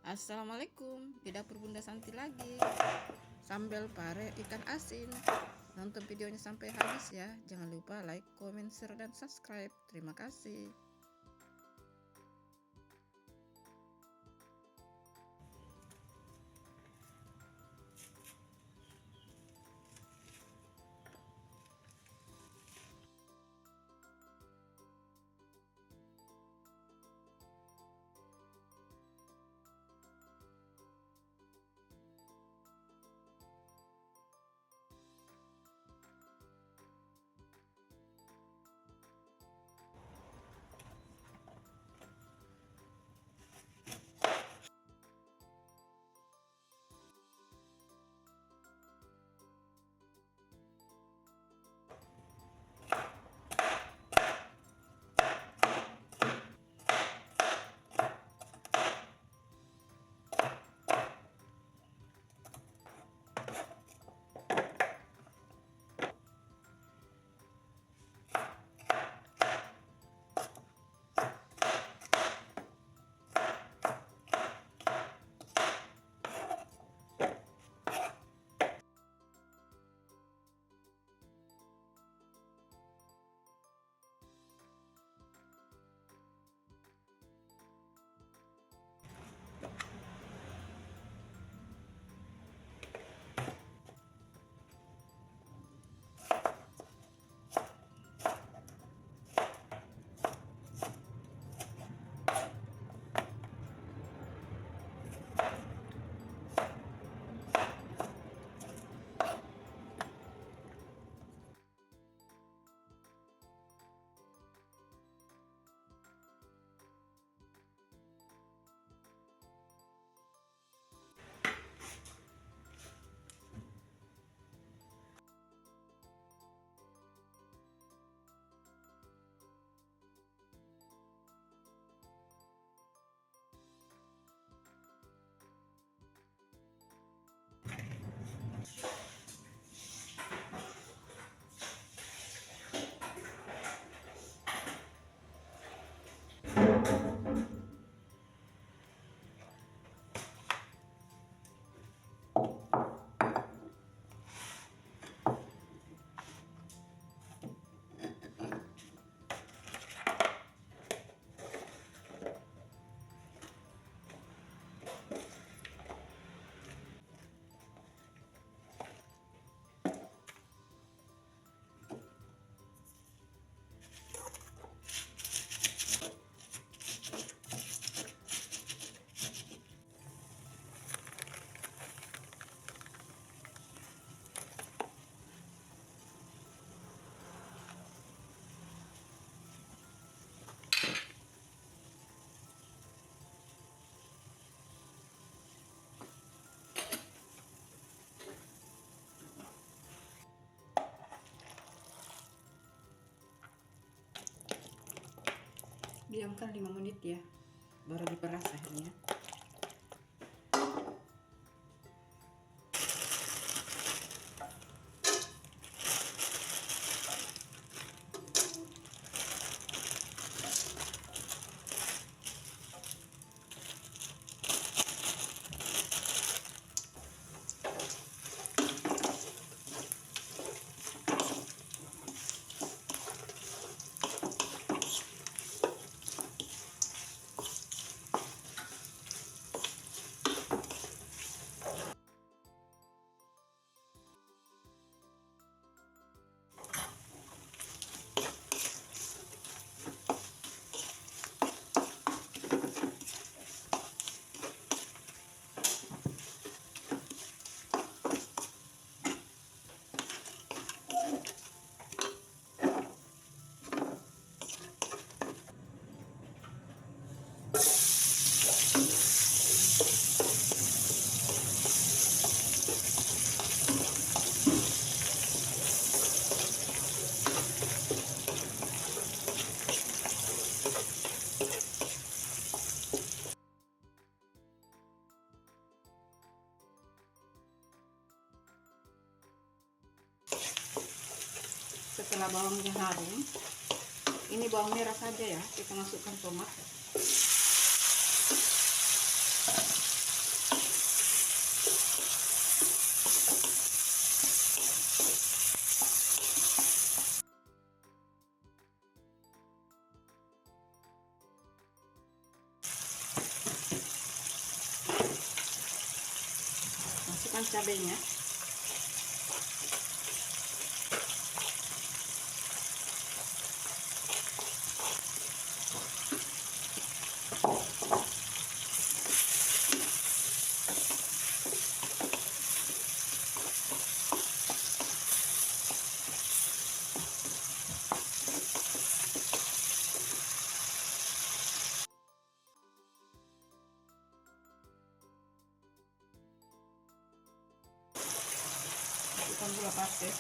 Assalamualaikum, di dapur Bunda Santi lagi. Sambal pare ikan asin. Nonton videonya sampai habis ya. Jangan lupa like, comment, share, dan subscribe. Terima kasih. Diamkan 5 menit ya, baru diperas akhirnya. Setelah bawangnya harum, ini bawang merah saja ya, kita masukkan tomat. cabenya. Masukkan gula pasir.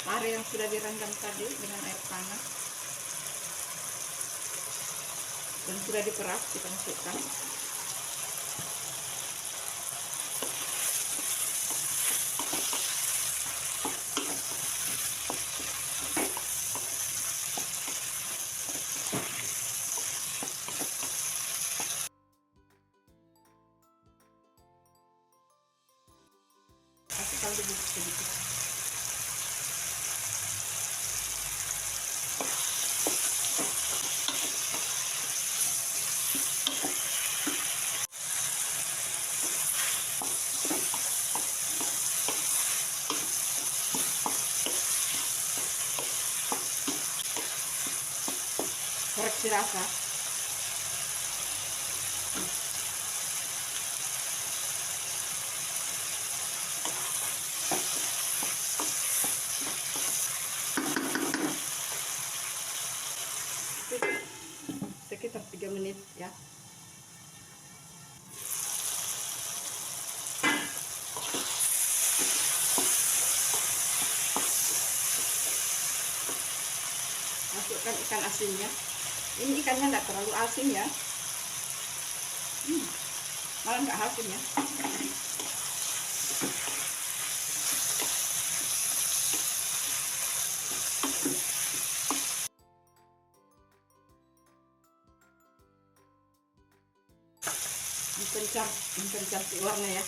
Pare yang sudah direndam tadi dengan air panas dan sudah diperas kita masukkan. Kasih kaldu bubuk sedikit. Koreksi rasa. Sekitar 3 menit ya. Masukkan ikan asinnya. Ini ikannya nggak terlalu asin ya, malah nggak asin ya. Dipencang si warna ya.